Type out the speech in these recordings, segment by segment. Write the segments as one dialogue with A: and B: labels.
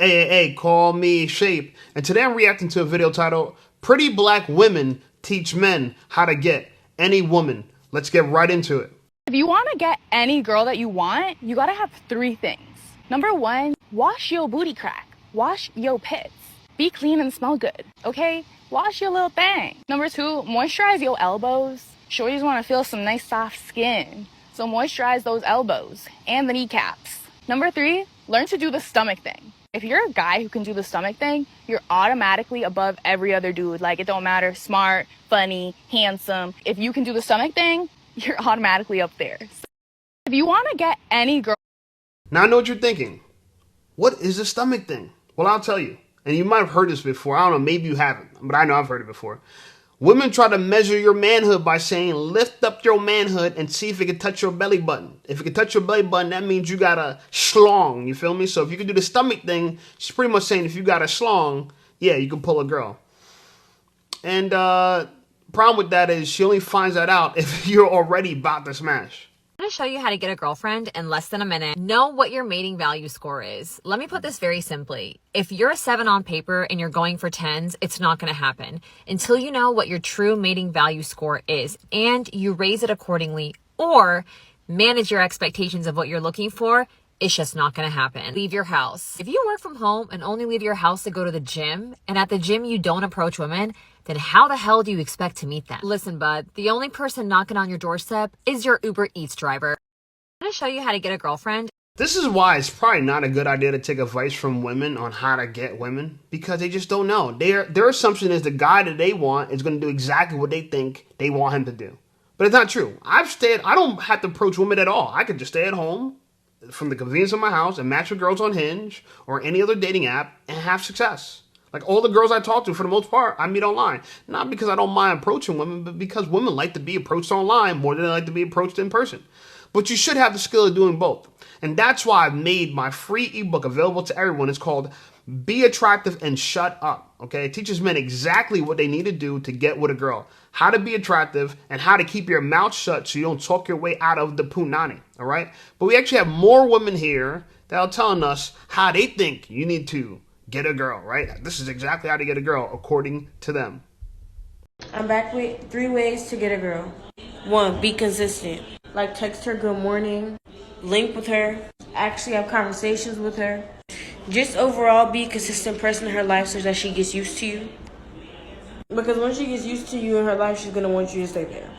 A: Hey, call me Shape. And today I'm reacting to a video titled Pretty Black Women Teach Men How to Get Any Woman. Let's get right into it.
B: If you want to get any girl that you want, you gotta have 3 things. Number 1, wash your booty crack. Wash your pits. Be clean and smell good, okay? Wash your little thing. Number 2, moisturize your elbows. Shorties want to feel some nice soft skin, so moisturize those elbows and the kneecaps. Number 3, learn to do the stomach thing. If you're a guy who can do the stomach thing, you're automatically above every other dude. Like, it don't matter, smart, funny, handsome. If you can do the stomach thing, you're automatically up there. So if you want to get any girl...
A: Now I know what you're thinking. What is the stomach thing? Well, I'll tell you. And you might have heard this before. I don't know, maybe you haven't, but I know I've heard it before. Women try to measure your manhood by saying, lift up your manhood and see if it can touch your belly button. If it can touch your belly button, that means you got a schlong, you feel me? So if you can do the stomach thing, she's pretty much saying if you got a schlong, yeah, you can pull a girl. And problem with that is she only finds that out if you're already about to smash.
C: I'm going to show you how to get a girlfriend in less than a minute. Know what your mating value score is. Let me put this very simply. If you're a 7 on paper and you're going for 10s, it's not going to happen until you know what your true mating value score is and you raise it accordingly or manage your expectations of what you're looking for. It's just not going to happen. Leave your house. If you work from home and only leave your house to go to the gym, and at the gym you don't approach women, then how the hell do you expect to meet them? Listen, bud, the only person knocking on your doorstep is your Uber Eats driver. I'm going to show you how to get a girlfriend.
A: This is why it's probably not a good idea to take advice from women on how to get women, because they just don't know. Their assumption is the guy that they want is going to do exactly what they think they want him to do. But it's not true. I don't have to approach women at all. I could just stay at home from the convenience of my house and match with girls on Hinge or any other dating app and have success. Like all the girls I talk to, for the most part, I meet online. Not because I don't mind approaching women, but because women like to be approached online more than they like to be approached in person. But you should have the skill of doing both. And that's why I've made my free ebook available to everyone. It's called Be Attractive and Shut Up. Okay, it teaches men exactly what they need to do to get with a girl. How to be attractive and how to keep your mouth shut so you don't talk your way out of the punani. All right? But we actually have more women here that are telling us how they think you need to get a girl, right? This is exactly how to get a girl according to them.
D: I'm back with 3 ways to get a girl. 1, be consistent. Like text her good morning, link with her, actually have conversations with her. Just overall be a consistent person in her life so that she gets used to you. Because when she gets used to you in her life, she's going to want you to stay there.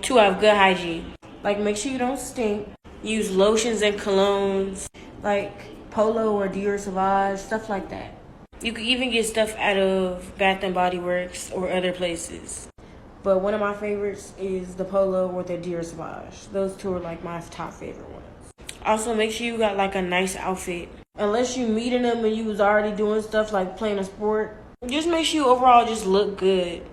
D: 2, have good hygiene. Like make sure you don't stink. Use lotions and colognes like Polo or Dior Sauvage, stuff like that. You can even get stuff out of Bath and Body Works or other places. But one of my favorites is the Polo or the Dior Sauvage. Those 2 are like my top favorite ones. Also, make sure you got like a nice outfit. Unless you meeting them and you was already doing stuff like playing a sport, just make sure you overall just look good.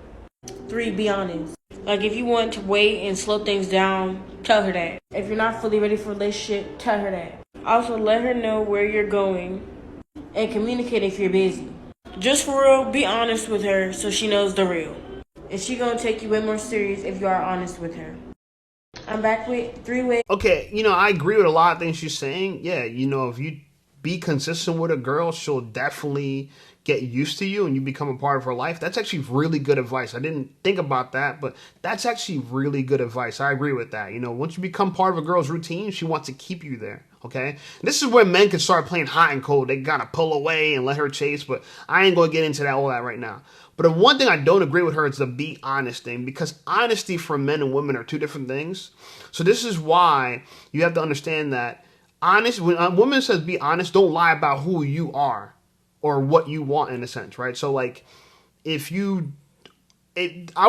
D: 3, be honest. Like if you want to wait and slow things down, tell her that. If you're not fully ready for a relationship, tell her that. Also, let her know where you're going and communicate if you're busy. Just for real, be honest with her so she knows the real. And she gonna take you way more serious if you are honest with her. I'm back with 3 ways.
A: Okay, I agree with a lot of things she's saying. Yeah, if you be consistent with a girl, she'll definitely get used to you and you become a part of her life. That's actually really good advice. I didn't think about that, but that's actually really good advice. I agree with that. Once you become part of a girl's routine, she wants to keep you there. Okay, this is where men can start playing hot and cold. They gotta pull away and let her chase, but I ain't gonna get into all that right now. But the one thing I don't agree with her is the be honest thing, because honesty for men and women are 2 different things. So this is why you have to understand that when a woman says be honest, don't lie about who you are or what you want in a sense, right? So like I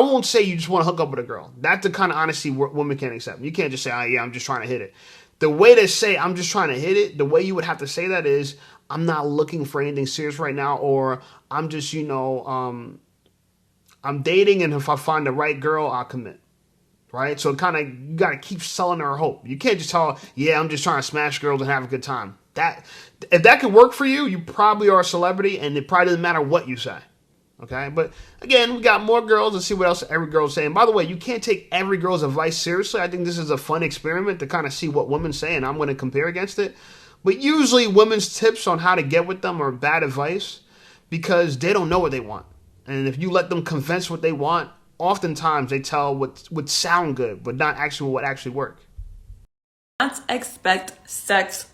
A: won't say you just want to hook up with a girl. That's the kind of honesty women can't accept. You can't just say, oh yeah, I'm just trying to hit it. The way to say I'm just trying to hit it, the way you would have to say that is I'm not looking for anything serious right now, or I'm just, I'm dating, and if I find the right girl, I'll commit. Right? So you got to keep selling her hope. You can't just tell her, yeah, I'm just trying to smash girls and have a good time. If that could work for you, you probably are a celebrity, and it probably doesn't matter what you say. Okay, but again, we got more girls. Let's see what else every girl's saying. By the way, you can't take every girl's advice seriously. I think this is a fun experiment to kind of see what women say, and I'm going to compare against it. But usually women's tips on how to get with them are bad advice because they don't know what they want. And if you let them confess what they want, oftentimes they tell what would sound good, but not actually what actually work.
E: Not expect sex.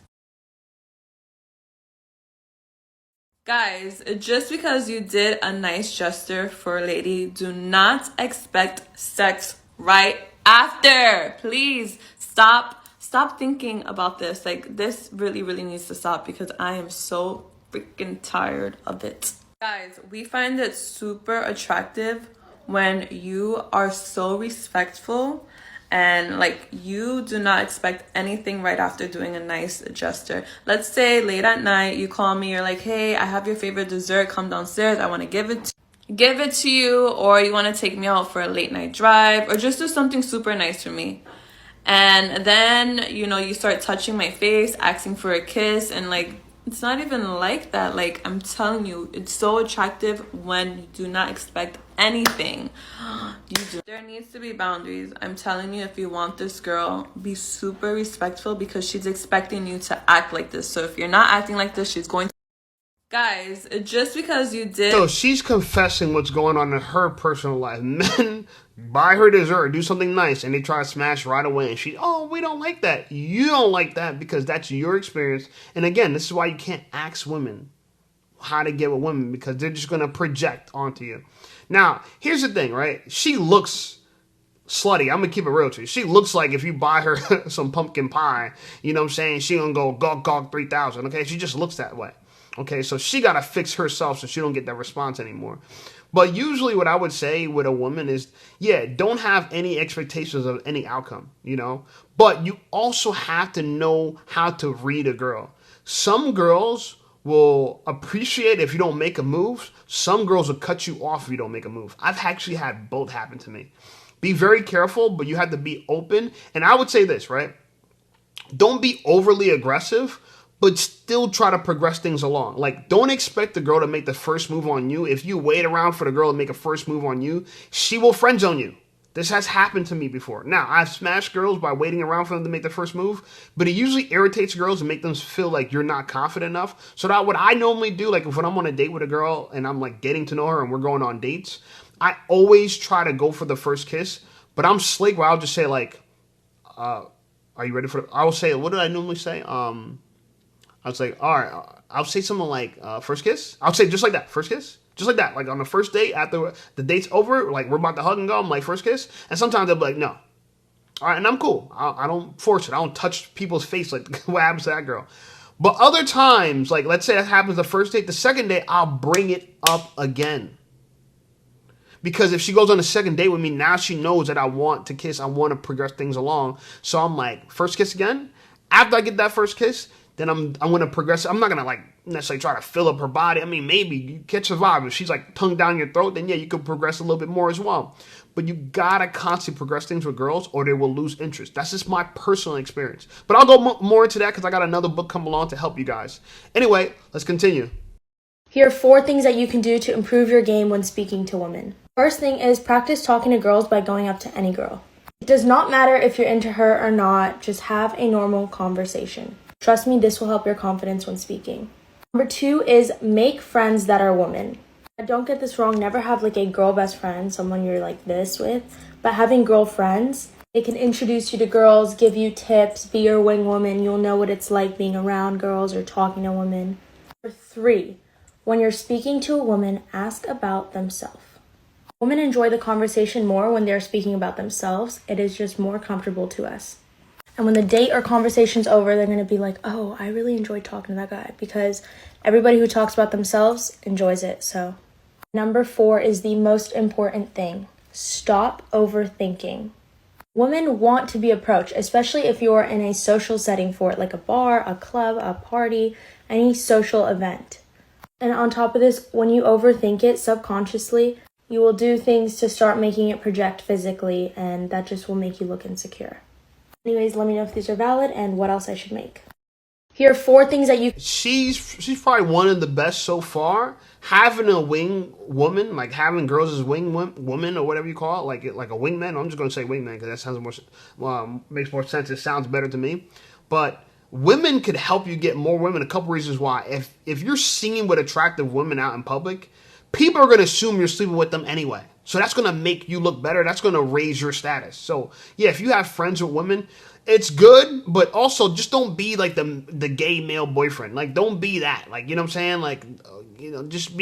E: Guys, just because you did a nice gesture for a lady, do not expect sex right after. Please stop thinking about this. Like, this really needs to stop because I am so freaking tired of it. Guys, we find it super attractive when you are so respectful and like you do not expect anything right after doing a nice gesture. Let's say late at night you call me, you're like, hey, I have your favorite dessert, come downstairs, I want to give it to you, or you want to take me out for a late night drive, or just do something super nice for me. And then, you know, you start touching my face, asking for a kiss, and like, it's not even like that. Like, I'm telling you, it's so attractive when you do not expect anything. There needs to be boundaries. I'm telling you, if you want this girl, be super respectful because she's expecting you to act like this. So if you're not acting like this, she's going to... Guys, just because you did...
A: So she's confessing what's going on in her personal life. Men buy her dessert, do something nice, and they try to smash right away. And she, oh, we don't like that. You don't like that because that's your experience. And again, this is why you can't ask women how to get with women because they're just going to project onto you. Now, here's the thing, right? She looks slutty. I'm going to keep it real to you. She looks like if you buy her some pumpkin pie, you know what I'm saying? She going to go gawk gawk 3,000, okay? She just looks that way. Okay, so she got to fix herself so she don't get that response anymore. But usually what I would say with a woman is, yeah, don't have any expectations of any outcome, you know. But you also have to know how to read a girl. Some girls will appreciate if you don't make a move. Some girls will cut you off if you don't make a move. I've actually had both happen to me. Be very careful, but you have to be open. And I would say this, right? Don't be overly aggressive, but still try to progress things along. Like, don't expect the girl to make the first move on you. If you wait around for the girl to make a first move on you, she will friend zone you. This has happened to me before. Now, I've smashed girls by waiting around for them to make the first move, but it usually irritates girls and make them feel like you're not confident enough. So that what I normally do, like if when I'm on a date with a girl and I'm like getting to know her and we're going on dates, I always try to go for the first kiss, but I'm slick where I'll just say like, are you ready for I will say, what did I normally say? I was like, all right, I'll say something like, first kiss? I'll say just like that, first kiss? Just like that. Like on the first date, after the date's over, like we're about to hug and go, I'm like, first kiss? And sometimes they'll be like, no. All right, and I'm cool. I don't force it. I don't touch people's face like what happens to that girl. But other times, like let's say that happens the first date, the second date, I'll bring it up again. Because if she goes on a second date with me, now she knows that I want to kiss. I want to progress things along. So I'm like, first kiss again? After I get that first kiss, then I'm going to progress. I'm not going to like necessarily try to fill up her body. I mean, maybe you catch a vibe. If she's like tongue down your throat, then yeah, you could progress a little bit more as well. But you got to constantly progress things with girls or they will lose interest. That's just my personal experience. But I'll go more into that because I got another book come along to help you guys. Anyway, let's continue.
F: Here are 4 things that you can do to improve your game when speaking to women. First thing is practice talking to girls by going up to any girl. It does not matter if you're into her or not, just have a normal conversation. Trust me, this will help your confidence when speaking. Number 2 is make friends that are women. Don't get this wrong, never have like a girl best friend, someone you're like this with, but having girl friends, they can introduce you to girls, give you tips, be your wing woman, you'll know what it's like being around girls or talking to women. Number 3, when you're speaking to a woman, ask about themselves. Women enjoy the conversation more when they're speaking about themselves. It is just more comfortable to us. And when the date or conversation's over, they're going to be like, oh, I really enjoyed talking to that guy because everybody who talks about themselves enjoys it. So number 4 is the most important thing. Stop overthinking. Women want to be approached, especially if you're in a social setting for it, like a bar, a club, a party, any social event. And on top of this, when you overthink it subconsciously, you will do things to start making it project physically, and that just will make you look insecure. Anyways, let me know if these are valid and what else I should make. Here are 4 things that you...
A: She's probably one of the best so far. Having a wing woman, like having girls as wing woman or whatever you call it, like a wingman. I'm just going to say wingman because that sounds more, makes more sense. It sounds better to me. But women could help you get more women. A couple reasons why. If you're seen with attractive women out in public, people are going to assume you're sleeping with them anyway. So that's going to make you look better. That's going to raise your status. So yeah, if you have friends with women, it's good, but also just don't be like the gay male boyfriend. Like, don't be that. Like, you know what I'm saying? Like, just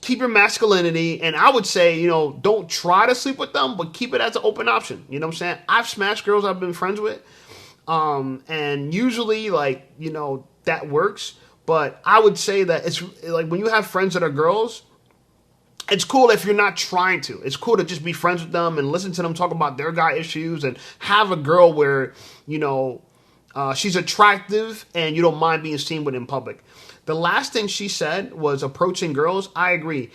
A: keep your masculinity. And I would say, don't try to sleep with them, but keep it as an open option. You know what I'm saying? I've smashed girls I've been friends with. And usually, like, that works. But I would say that it's like when you have friends that are girls, it's cool if you're not trying to. It's cool to just be friends with them and listen to them talk about their guy issues and have a girl where, she's attractive and you don't mind being seen with in public. The last thing she said was approaching girls. I agree.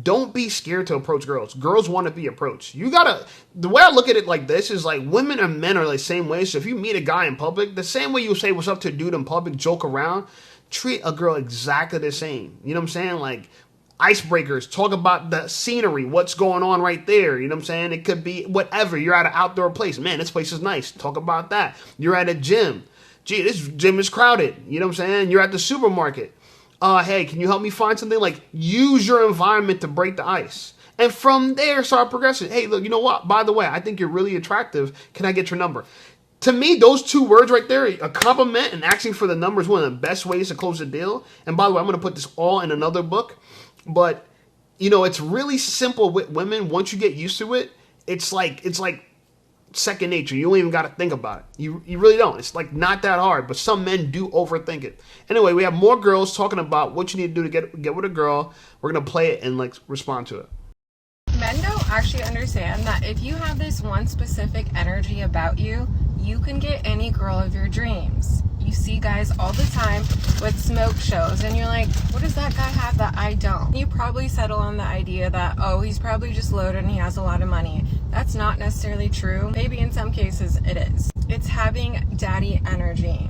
A: Don't be scared to approach girls. Girls want to be approached. The way I look at it like this is like women and men are the same way. So if you meet a guy in public, the same way you say what's up to a dude in public, joke around, treat a girl exactly the same. You know what I'm saying? Like, icebreakers, talk about the scenery, what's going on right there. You know what I'm saying? It could be whatever. You're at an outdoor place. Man, this place is nice. Talk about that. You're at a gym. Gee, this gym is crowded. You know what I'm saying? You're at the supermarket. Hey, can you help me find something? Like, use your environment to break the ice. And from there, start progressing. Hey, look, you know what? By the way, I think you're really attractive. Can I get your number? To me, those two words right there, a compliment and asking for the number, is one of the best ways to close a deal. And by the way, I'm going to put this all in another book. But, it's really simple with women. Once you get used to it, it's like second nature. You don't even got to think about it. You really don't. It's like not that hard, but some men do overthink it. Anyway, we have more girls talking about what you need to do to get with a girl. We're going to play it and respond to it.
G: Men don't actually understand that if you have this one specific energy about you, you can get any girl of your dreams. You see guys all the time with smoke shows and you're like, what does that guy have that I don't? You probably settle on the idea that, oh, he's probably just loaded and he has a lot of money. That's not necessarily true. Maybe in some cases it is. It's having daddy energy.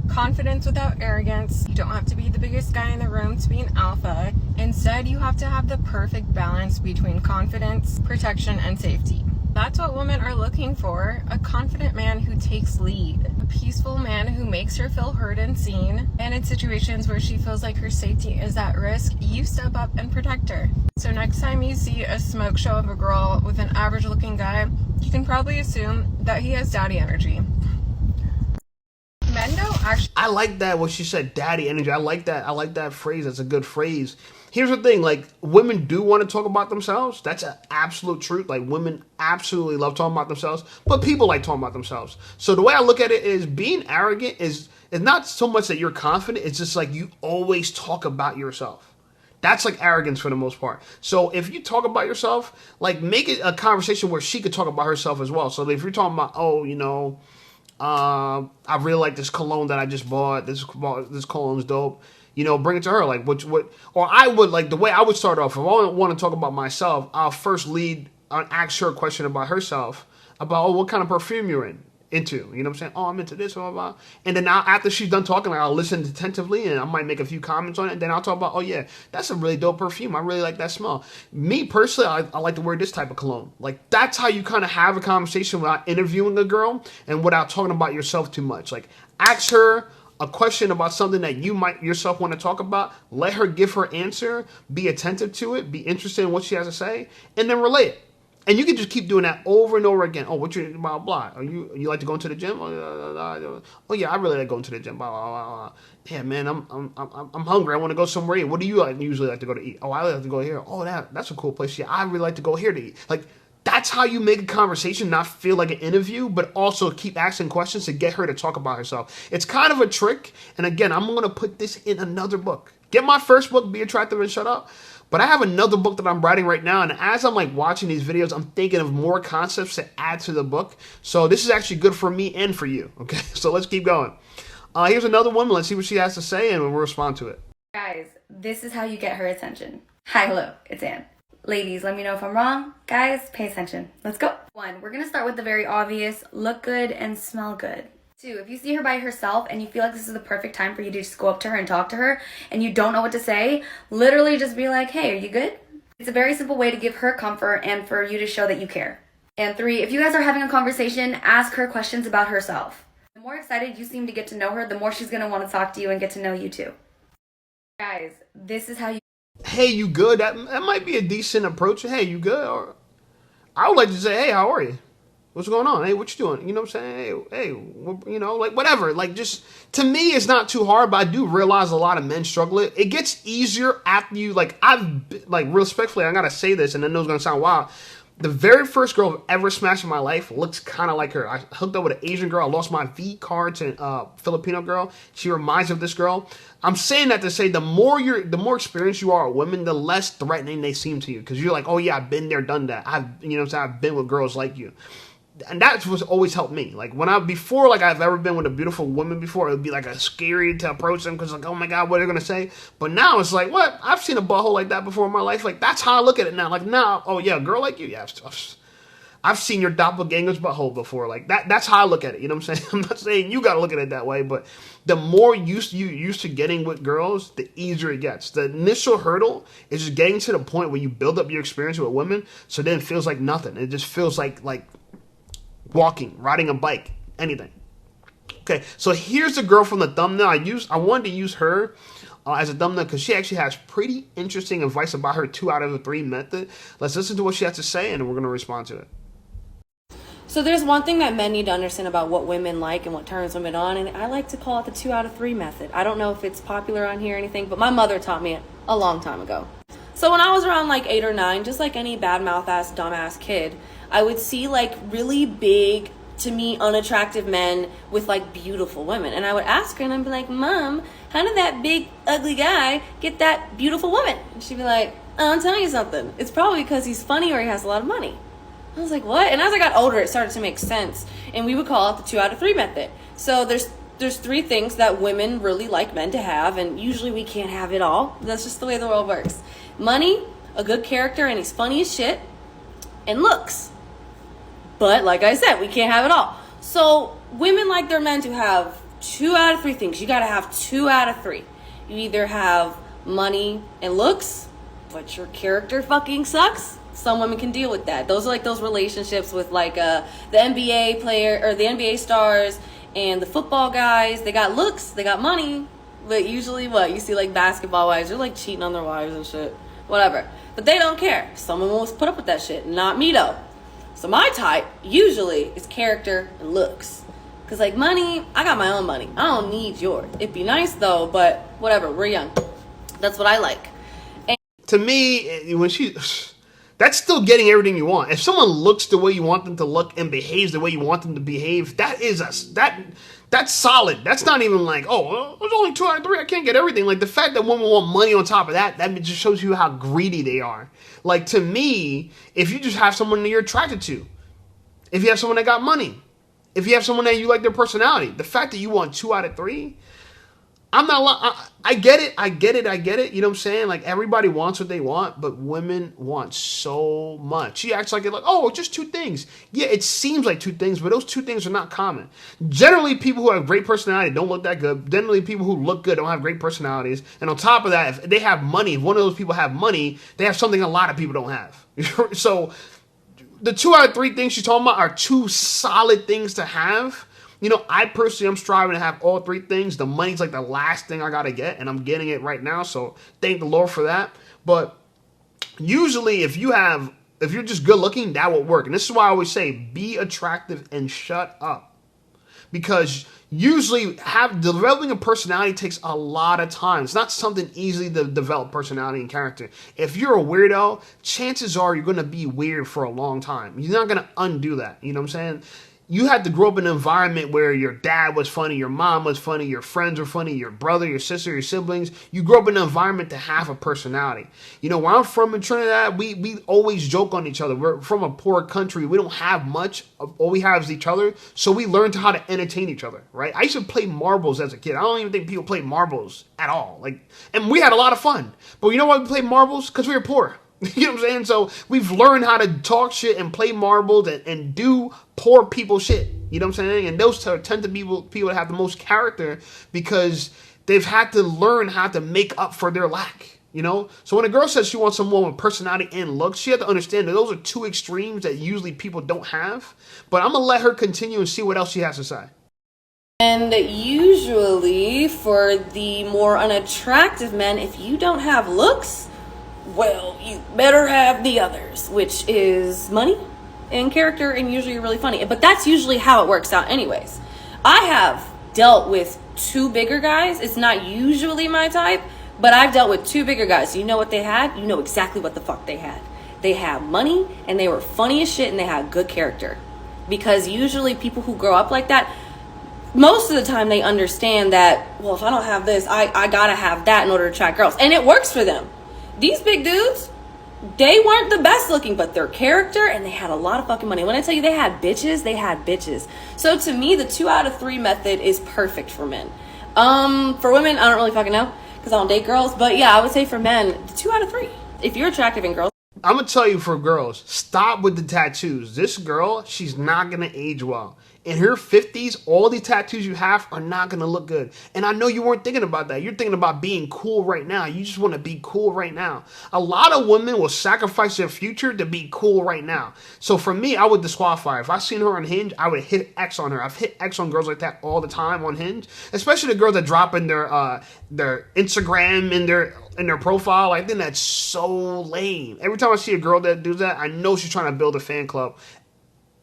G: Confidence without arrogance. You don't have to be the biggest guy in the room to be an alpha. Instead, you have to have the perfect balance between confidence, protection, and safety. That's what women are looking for. A confident man who takes lead. A peaceful man who makes her feel heard and seen. And in situations where she feels like her safety is at risk, you step up and protect her. So next time you see a smoke show of a girl with an average looking guy, you can probably assume that he has daddy energy. Men don't actually...
A: I like that, what she said, daddy energy. I like that phrase. That's a good phrase. Here's the thing, like, women do want to talk about themselves. That's an absolute truth. Like, women absolutely love talking about themselves, but people like talking about themselves. So the way I look at it is being arrogant is not so much that you're confident. It's just like you always talk about yourself. That's like arrogance for the most part. So if you talk about yourself, like, make it a conversation where she could talk about herself as well. So if you're talking about, I really like this cologne that I just bought. This cologne's dope. Bring it to her. Like, or I would, like, the way I would start off, if I want to talk about myself, I'll first ask her a question about herself, about, what kind of perfume you're into. You know what I'm saying? Oh, I'm into this, blah, blah, blah. And then after she's done talking, like, I'll listen attentively and I might make a few comments on it. And then I'll talk about, oh yeah, that's a really dope perfume. I really like that smell. Me personally, I like to wear this type of cologne. Like, that's how you kind of have a conversation without interviewing a girl and without talking about yourself too much. Like, ask her a question about something that you might yourself want to talk about. Let her give her answer. Be attentive to it. Be interested in what she has to say, and then relay it. And you can just keep doing that over and over again. Oh, what you blah blah? Are you like to go into the gym? Oh yeah, I really like going to the gym. Blah blah blah. Blah. Yeah, man, I'm hungry. I want to go somewhere. What do you usually like to go to eat? Oh, I like to go here. Oh, that's a cool place. Yeah, I really like to go here to eat. Like, that's how you make a conversation not feel like an interview, but also keep asking questions to get her to talk about herself. It's kind of a trick. And again, I'm going to put this in another book. Get my first book, Be Attractive and Shut Up. But I have another book that I'm writing right now. And as I'm like watching these videos, I'm thinking of more concepts to add to the book. So this is actually good for me and for you. Okay, so let's keep going. Here's another woman. Let's see what she has to say and we'll respond to it.
H: Guys, this is how you get her attention. Hi, hello, it's Ann. Ladies, let me know if I'm wrong. Guys, pay attention. Let's go. 1, we're gonna start with the very obvious, look good and smell good. 2, if you see her by herself and you feel like this is the perfect time for you to just go up to her and talk to her and you don't know what to say, literally just be like, hey, are you good? It's a very simple way to give her comfort and for you to show that you care. And 3, if you guys are having a conversation, ask her questions about herself. more excited you seem to get to know her, the more she's going to want to talk to you and get to know you too. Guys, this is how you...
A: Hey, you good? That might be a decent approach. Hey, you good? Or I would like to say, hey, how are you? What's going on? Hey, what you doing? You know what I'm saying? Hey, you know, like whatever. Like just, to me, it's not too hard, but I do realize a lot of men struggle it. It gets easier after you, like, respectfully, I gotta say this, and I know it's gonna sound wild. The very first girl I've ever smashed in my life looks kind of like her. I hooked up with an Asian girl. I lost my V card to a Filipino girl. She reminds me of this girl. I'm saying that to say the more experienced you are with women, the less threatening they seem to you. Because you're like, oh yeah, I've been there, done that. I've been with girls like you. And that's what's always helped me. Like before I've ever been with a beautiful woman before, it would be like a scary to approach them because like, oh my God, what are they gonna say? But now it's like, what? I've seen a butthole like that before in my life. Like that's how I look at it now. Like now, oh yeah, a girl like you, yeah, I've seen your doppelganger's butthole before. Like that's how I look at it. You know what I'm saying? I'm not saying you gotta look at it that way, but the more used to getting with girls, the easier it gets. The initial hurdle is just getting to the point where you build up your experience with women, so then it feels like nothing. It just feels like walking, riding a bike, anything. Okay, so here's the girl from the thumbnail. I wanted to use her as a thumbnail because she actually has pretty interesting advice about her 2 out of the 3 method. Let's listen to what she has to say, and then we're going to respond to it.
I: So there's one thing that men need to understand about what women like and what turns women on, and I like to call it the 2 out of 3 method. I don't know if it's popular on here or anything, but my mother taught me it a long time ago. So when I was around like 8 or 9, just like any bad mouth ass, dumbass kid, I would see like really big, to me, unattractive men with like beautiful women. And I would ask her and I'd be like, Mom, how did that big, ugly guy get that beautiful woman? And she'd be like, oh, I'm telling you something. It's probably because he's funny or he has a lot of money. I was like, what? And as I got older, it started to make sense. And we would call it the 2 out of 3 method. So there's 3 things that women really like men to have, and usually we can't have it all. That's just the way the world works. Money, a good character, and he's funny as shit, and looks. But like I said, we can't have it all. So women like their men to have 2 out of 3 things. You gotta have 2 out of 3. You either have money and looks, but your character fucking sucks. Some women can deal with that. Those are like those relationships with like the NBA player or the NBA stars and the football guys. They got looks, they got money, but usually what you see like basketball wives, they're like cheating on their wives and shit, whatever. But they don't care. Some women will put up with that shit. Not me though. So my type usually is character and looks. Cause like money, I got my own money. I don't need yours. It'd be nice though, but whatever. We're young. That's what I like. And
A: to me, that's still getting everything you want. If someone looks the way you want them to look and behaves the way you want them to behave, that's solid. That's not even like, oh, well, there's only 2 out of 3. I can't get everything. Like the fact that women want money on top of that just shows you how greedy they are. Like to me, if you just have someone that you're attracted to, if you have someone that got money, if you have someone that you like their personality, the fact that you want 2 out of 3, I'm not. I get it. You know what I'm saying? Like everybody wants what they want, but women want so much. She acts like it like, oh, just 2 things. Yeah, it seems like 2 things, but those 2 things are not common. Generally, people who have great personality don't look that good. Generally, people who look good don't have great personalities. And on top of that, if they have money, if one of those people have money, they have something a lot of people don't have. So the 2 out of 3 things she's talking about are 2 solid things to have. You know, I personally am striving to have all 3 things. The money's like the last thing I got to get, and I'm getting it right now, so thank the Lord for that. But usually if you're just good looking, that will work. And this is why I always say, be attractive and shut up. Because usually developing a personality takes a lot of time. It's not something easy to develop personality and character. If you're a weirdo, chances are you're going to be weird for a long time. You're not going to undo that. You know what I'm saying? You had to grow up in an environment where your dad was funny, your mom was funny, your friends were funny, your brother, your sister, your siblings. You grew up in an environment to have a personality. You know, where I'm from in Trinidad, we always joke on each other. We're from a poor country. We don't have much. All we have is each other. So we learned how to entertain each other, right? I used to play marbles as a kid. I don't even think people play marbles at all. And we had a lot of fun. But you know why we played marbles? Because we were poor. You know what I'm saying? So we've learned how to talk shit and play marbles and do poor people shit. You know what I'm saying? And those tend to be people that have the most character because they've had to learn how to make up for their lack. You know? So when a girl says she wants someone with personality and looks, she has to understand that those are 2 extremes that usually people don't have. But I'm going to let her continue and see what else she has to say.
I: And usually for the more unattractive men, if you don't have looks, well, you better have the others, which is money and character, and usually you're really funny. But that's usually how it works out anyways. I have dealt with two bigger guys. It's not usually my type, but I've dealt with two bigger guys. You know what they had? You know exactly what the fuck they had. They had money, and they were funny as shit, and they had good character. Because usually people who grow up like that, most of the time they understand that, well, if I don't have this, I gotta have that in order to attract girls. And it works for them. These big dudes, they weren't the best looking, but their character, and they had a lot of fucking money. When I tell you they had bitches, they had bitches. So to me, the 2 out of 3 method is perfect for men. For women, I don't really fucking know, because I don't date girls. But yeah, I would say for men, the 2 out of 3. If you're attractive in girls.
A: I'm going to tell you for girls, stop with the tattoos. This girl, she's not going to age well. In her 50s, all the tattoos you have are not going to look good. And I know you weren't thinking about that. You're thinking about being cool right now. You just want to be cool right now. A lot of women will sacrifice their future to be cool right now. So for me, I would disqualify her. If I seen her on Hinge, I would hit X on her. I've hit X on girls like that all the time on Hinge. Especially the girls that drop in their Instagram in their profile. I think that's so lame. Every time I see a girl that does that, I know she's trying to build a fan club.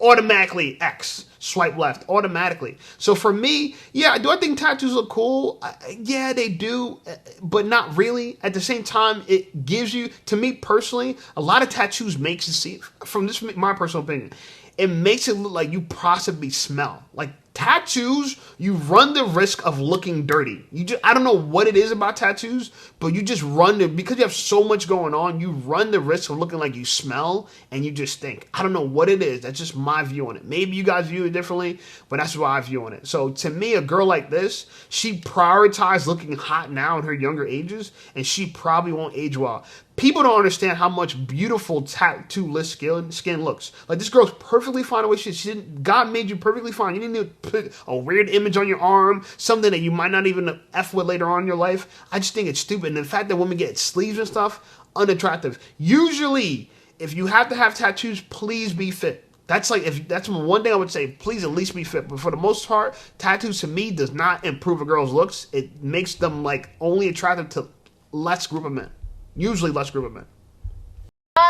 A: Automatically X, swipe left, automatically. So for me, yeah, do I think tattoos look cool? Yeah, they do, but not really. At the same time, it gives you, to me personally, a lot of tattoos makes it seem, from this my personal opinion, it makes it look like you possibly smell. Like tattoos, you run the risk of looking dirty. I don't know what it is about tattoos, but you just because you have so much going on, you run the risk of looking like you smell and you just stink. I don't know what it is. That's just my view on it. Maybe you guys view it differently, but that's what I view on it. So to me, a girl like this, she prioritized looking hot now in her younger ages, and she probably won't age well. People don't understand how much beautiful tattoo-less skin looks. Like, this girl's perfectly fine the way she is. God made you perfectly fine. You didn't need to put a weird image on your arm, something that you might not even F with later on in your life. I just think it's stupid. And the fact that women get sleeves and stuff, unattractive. Usually, if you have to have tattoos, please be fit. That's one thing I would say. Please at least be fit. But for the most part, tattoos to me does not improve a girl's looks. It makes them like only attractive to less group of men. Usually less group of men.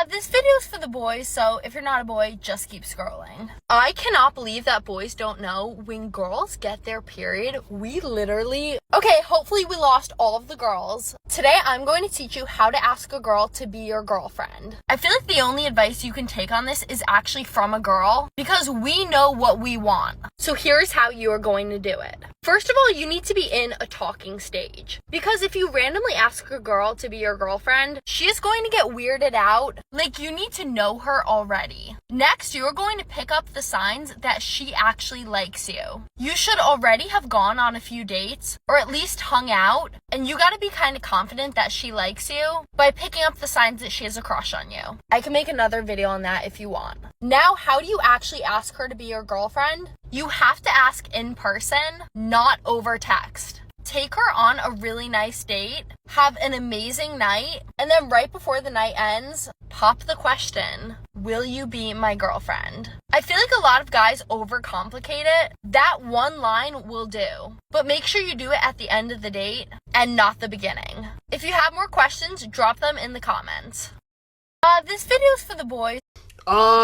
F: This video is for the boys, so if you're not a boy, just keep scrolling. I cannot believe that boys don't know when girls get their period, we literally... Okay, hopefully we lost all of the girls. Today, I'm going to teach you how to ask a girl to be your girlfriend. I feel like the only advice you can take on this is actually from a girl, because we know what we want. So here's how you are going to do it. First of all, you need to be in a talking stage. Because if you randomly ask a girl to be your girlfriend, she is going to get weirded out. Like, you need to know her already. Next, you're going to pick up the signs that she actually likes you. You should already have gone on a few dates, or at least hung out, and you gotta be kind of confident that she likes you by picking up the signs that she has a crush on you. I can make another video on that if you want. Now, how do you actually ask her to be your girlfriend? You have to ask in person, not over text. Take her on a really nice date, have an amazing night, and then right before the night ends, pop the question, will you be my girlfriend? I feel like a lot of guys overcomplicate it. That one line will do, but make sure you do it at the end of the date and not the beginning. If you have more questions, drop them in the comments. This video is for the boys.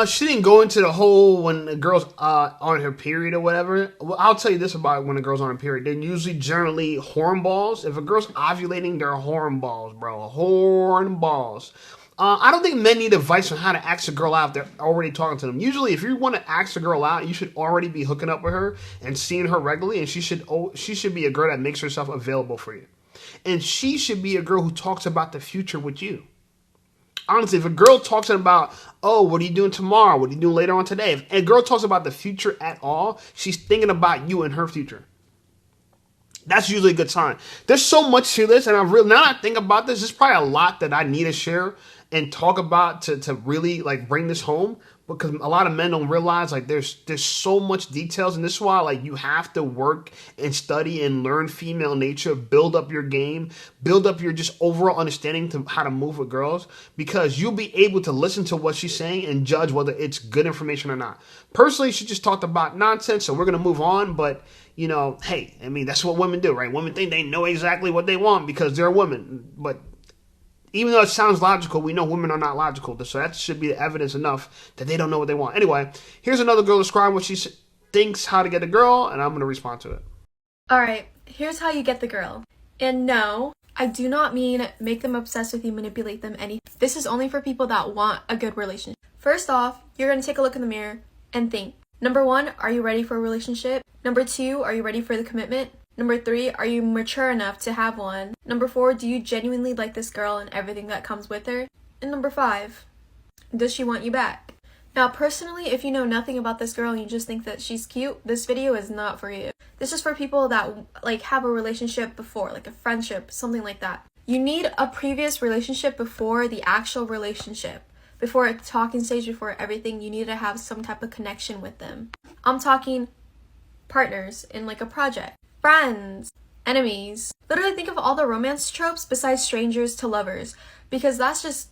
A: She didn't go into the whole when the girl's on her period or whatever. Well, I'll tell you this about when a girl's on her period. They're usually generally hornballs. If a girl's ovulating, they're hornballs, bro. Hornballs. I don't think men need advice on how to ask a girl out if they're already talking to them. Usually, if you want to ask a girl out, you should already be hooking up with her and seeing her regularly, and she should be a girl that makes herself available for you. And she should be a girl who talks about the future with you. Honestly, if a girl talks about, oh, what are you doing tomorrow? What are you doing later on today? If a girl talks about the future at all, she's thinking about you and her future. That's usually a good sign. There's so much to this, and now that I think about this, there's probably a lot that I need to share and talk about to really like bring this home, because a lot of men don't realize like there's so much details, and this is why like you have to work and study and learn female nature, build up your game, build up your just overall understanding to how to move with girls, because you'll be able to listen to what she's saying and judge whether it's good information or not. Personally, she just talked about nonsense, so we're gonna move on, but you know, hey, I mean, that's what women do, right? Women think they know exactly what they want because they're women. But even though it sounds logical, we know women are not logical. So that should be evidence enough that they don't know what they want. Anyway, here's another girl describing what she thinks how to get a girl, and I'm going to respond to it.
J: Alright, here's how you get the girl. And no, I do not mean make them obsessed with you, manipulate them, anything. This is only for people that want a good relationship. First off, you're going to take a look in the mirror and think. Number 1, are you ready for a relationship? Number 2, are you ready for the commitment? Number 3, are you mature enough to have one? Number 4, do you genuinely like this girl and everything that comes with her? And number 5, does she want you back? Now, personally, if you know nothing about this girl and you just think that she's cute, this video is not for you. This is for people that like have a relationship before, like a friendship, something like that. You need a previous relationship before the actual relationship. Before a talking stage, before everything, you need to have some type of connection with them. I'm talking partners in like a project, friends, enemies. Literally think of all the romance tropes besides strangers to lovers, because that's just,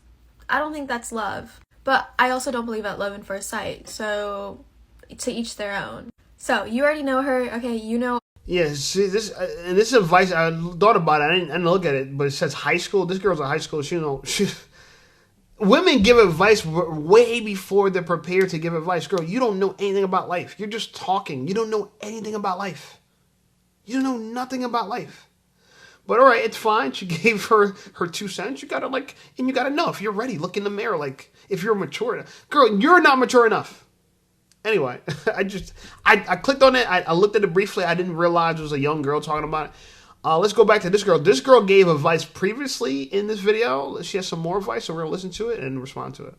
J: I don't think that's love. But I also don't believe at love at first sight, so to each their own. So you already know her, okay, you know.
A: Yeah, see, this advice, I thought about it, I didn't look at it, but it says high school. This girl's in high school, women give advice way before they're prepared to give advice. Girl, you don't know anything about life. You're just talking. You don't know anything about life. You don't know nothing about life. But all right, it's fine. She gave her 2 cents. You gotta and you gotta know if you're ready. Look in the mirror, like if you're mature enough. Girl, you're not mature enough. Anyway, I clicked on it. I looked at it briefly. I didn't realize it was a young girl talking about it. Let's go back to this girl. This girl gave advice previously in this video. She has some more advice, so we're going to listen to it and respond to it.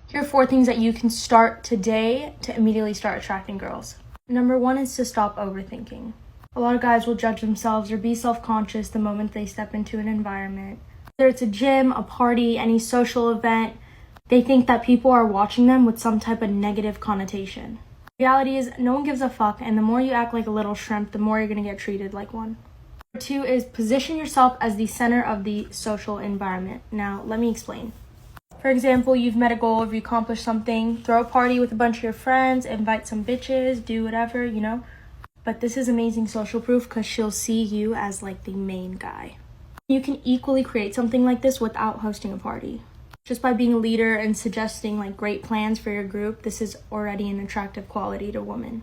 F: Here are 4 things that you can start today to immediately start attracting girls. Number 1 is to stop overthinking. A lot of guys will judge themselves or be self-conscious the moment they step into an environment. Whether it's a gym, a party, any social event, they think that people are watching them with some type of negative connotation. The reality is, no one gives a fuck, and the more you act like a little shrimp, the more you're going to get treated like one. Number 2 is position yourself as the center of the social environment. Now, let me explain. For example, you've met a goal, you've accomplished something, throw a party with a bunch of your friends, invite some bitches, do whatever, you know. But this is amazing social proof because she'll see you as like the main guy. You can equally create something like this without hosting a party. Just by being a leader and suggesting like great plans for your group, this is already an attractive quality to women.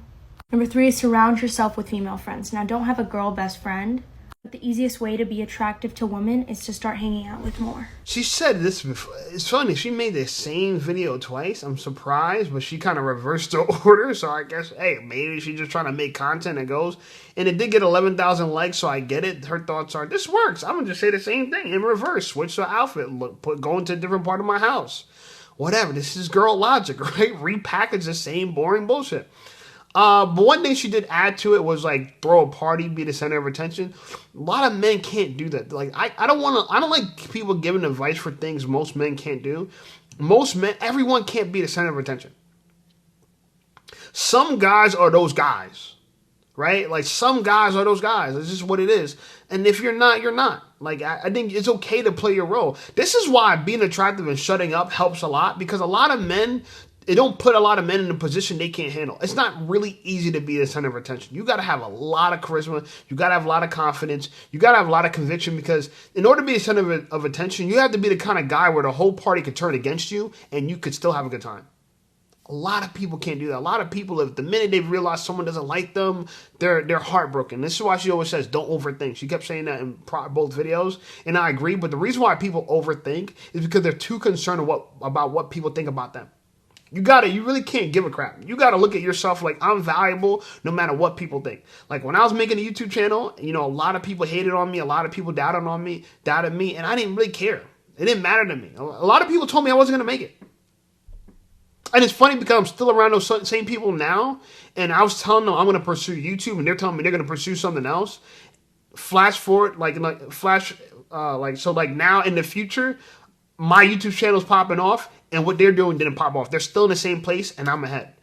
F: Number 3 is surround yourself with female friends. Now, don't have a girl best friend. But the easiest way to be attractive to women is to start hanging out with more.
A: She said this before. It's funny. She made the same video twice. I'm surprised, but she kind of reversed the order. So I guess, hey, maybe she's just trying to make content that goes. And it did get 11,000 likes, so I get it. Her thoughts are, this works. I'm going to just say the same thing in reverse. Switch the outfit. Go into a different part of my house. Whatever. This is girl logic, right? Repackage the same boring bullshit. But one thing she did add to it was like throw a party, be the center of attention. A lot of men can't do that. Like I don't like people giving advice for things most men can't do. Most men, everyone can't be the center of attention. Some guys are those guys, right? Like some guys are those guys. It's just what it is. And if you're not, you're not. Like I think it's okay to play your role. This is why being attractive and shutting up helps a lot, because a lot of men, it don't put a lot of men in a position they can't handle. It's not really easy to be the center of attention. You got to have a lot of charisma. You got to have a lot of confidence. You got to have a lot of conviction, because in order to be the center of attention, you have to be the kind of guy where the whole party could turn against you and you could still have a good time. A lot of people can't do that. A lot of people, if the minute they realize someone doesn't like them, they're heartbroken. This is why she always says, don't overthink. She kept saying that in both videos, and I agree. But the reason why people overthink is because they're too concerned about what people think about them. You really can't give a crap. You gotta look at yourself like, I'm valuable no matter what people think. Like when I was making a YouTube channel, a lot of people hated on me, a lot of people doubted me, and I didn't really care. It didn't matter to me. A lot of people told me I wasn't gonna make it. And it's funny because I'm still around those same people now, and I was telling them I'm gonna pursue YouTube, and they're telling me they're gonna pursue something else. Flash forward, so now in the future, my YouTube channel's popping off, and what they're doing didn't pop off. They're still in the same place, and I'm ahead.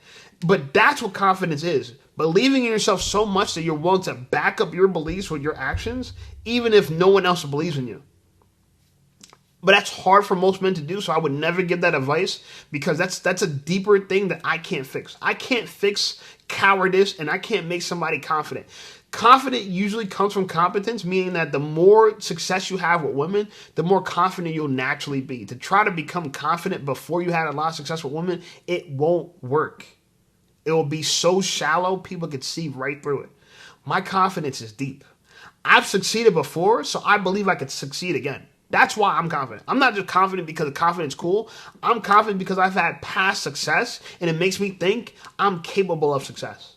A: But that's what confidence is. Believing in yourself so much that you're willing to back up your beliefs with your actions, even if no one else believes in you. But that's hard for most men to do, so I would never give that advice because that's a deeper thing that I can't fix. I can't fix cowardice, and I can't make somebody confident. Confident usually comes from competence, meaning that the more success you have with women, the more confident you'll naturally be. To try to become confident before you had a lot of success with women, it won't work. It will be so shallow, people could see right through it. My confidence is deep. I've succeeded before, so I believe I could succeed again. That's why I'm confident. I'm not just confident because confidence is cool. I'm confident because I've had past success, and it makes me think I'm capable of success.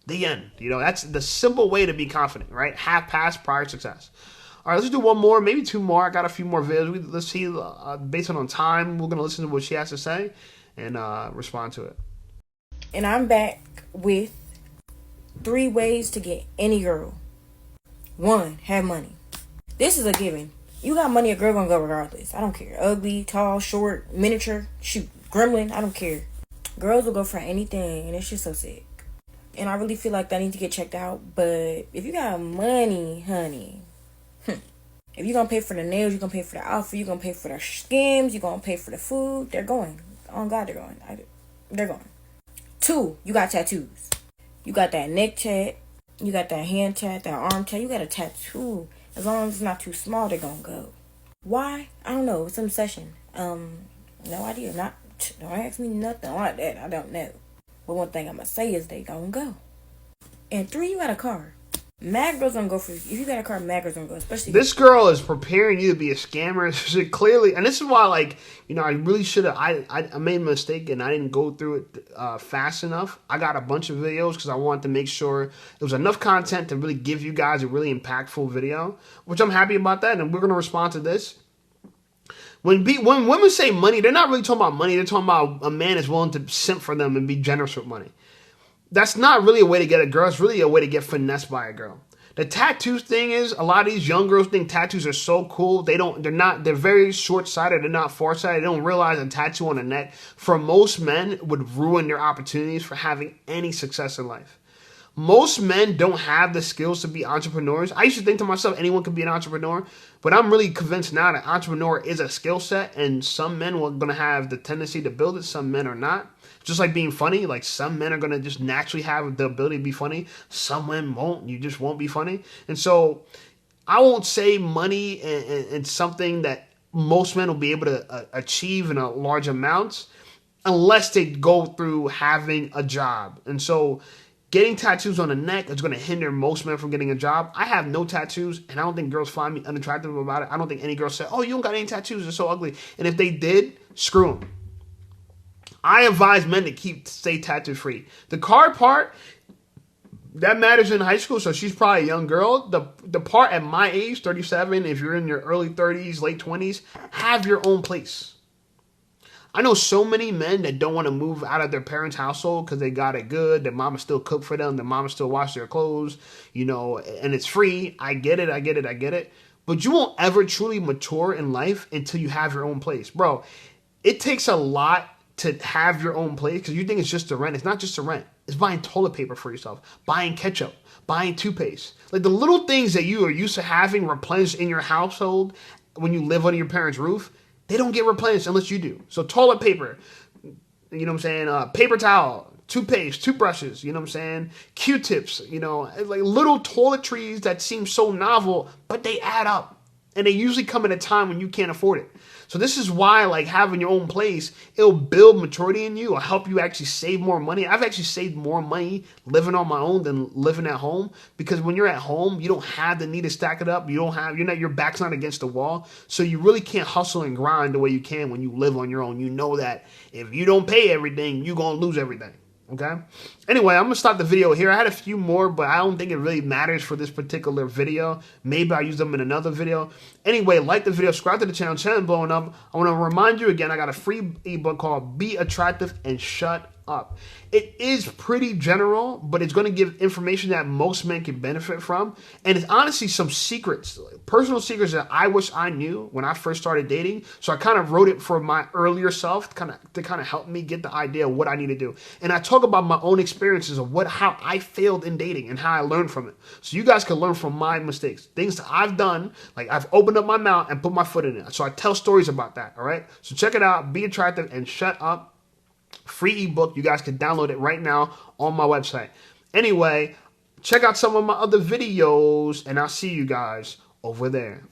A: The end. That's the simple way to be confident, right? Have past prior success. All right, let's do one more, maybe two more. I got a few more videos. Let's see, based on time, we're going to listen to what she has to say and respond to it.
D: And I'm back with 3 ways to get any girl. 1, have money. This is a given. You got money, a girl gonna go regardless. I don't care. Ugly, tall, short, miniature, shoot, gremlin, I don't care. Girls will go for anything, and it's just so sick. And I really feel like that needs to get checked out. But if you got money, honey, if you're gonna pay for the nails, you're gonna pay for the outfit, you're gonna pay for the skims, you're gonna pay for the food, they're going. Oh God, they're going. They're going. 2, you got tattoos. You got that neck tat, you got that hand tat, that arm tat, you got a tattoo. As long as it's not too small, they're gonna go. Why? I don't know. It's an obsession. No idea. Don't ask me nothing like that. I don't know. But one thing I'm gonna say is they gonna go. And 3, you got a car. Mad girls gonna go for you. If you got a car, mad girls gonna go. Especially
A: this girl is preparing you to be a scammer. She clearly, and this is why, I really should have. I made a mistake and I didn't go through it fast enough. I got a bunch of videos because I wanted to make sure there was enough content to really give you guys a really impactful video, which I'm happy about that. And we're gonna respond to this. When women say money, they're not really talking about money. They're talking about a man is willing to simp for them and be generous with money. That's not really a way to get a girl. It's really a way to get finessed by a girl. The tattoos thing is, a lot of these young girls think tattoos are so cool. They're very short-sighted. They're not far-sighted. They don't realize a tattoo on the neck, for most men, would ruin their opportunities for having any success in life. Most men don't have the skills to be entrepreneurs. I used to think to myself, anyone could be an entrepreneur, but I'm really convinced now that entrepreneur is a skill set, and some men are going to have the tendency to build it, some men are not. Just like being funny, like some men are going to just naturally have the ability to be funny, some men won't. You just won't be funny. And so I won't say money and something that most men will be able to achieve in a large amounts unless they go through having a job. And so getting tattoos on the neck is going to hinder most men from getting a job. I have no tattoos, and I don't think girls find me unattractive about it. I don't think any girl said, oh, you don't got any tattoos, they're so ugly. And if they did, screw them. I advise men to stay tattoo free. The card part, that matters in high school, so she's probably a young girl. The part at my age, 37, if you're in your early 30s, late 20s, have your own place. I know so many men that don't want to move out of their parents' household because they got it good. Their mama still cook for them. Their mama still wash their clothes, and it's free. I get it. But you won't ever truly mature in life until you have your own place. Bro, it takes a lot to have your own place because you think it's just a rent. It's not just a rent. It's buying toilet paper for yourself, buying ketchup, buying toothpaste. Like the little things that you are used to having replenished in your household when you live under your parents' roof, they don't get replenished unless you do. So toilet paper, paper towel, toothpaste, toothbrushes, Q-tips, like little toiletries that seem so novel, but they add up. And they usually come at a time when you can't afford it. So this is why, having your own place, it'll build maturity in you. It'll help you actually save more money. I've actually saved more money living on my own than living at home, because when you're at home, you don't have the need to stack it up. Your back's not against the wall. So you really can't hustle and grind the way you can when you live on your own. You know that if you don't pay everything, you're going to lose everything. Okay? Anyway, I'm going to stop the video here. I had a few more, but I don't think it really matters for this particular video. Maybe I'll use them in another video. Anyway, like the video, subscribe to the channel blowing up. I want to remind you again, I got a free ebook called Be Attractive and Shut up. It is pretty general, but it's going to give information that most men can benefit from. And it's honestly some secrets, personal secrets that I wish I knew when I first started dating. So I kind of wrote it for my earlier self to kind of help me get the idea of what I need to do. And I talk about my own experiences of how I failed in dating and how I learned from it. So you guys can learn from my mistakes, things that I've done. Like I've opened up my mouth and put my foot in it. So I tell stories about that. All right. So check it out. Be attractive and shut up. Free ebook. You guys can download it right now on my website. Anyway, check out some of my other videos and I'll see you guys over there.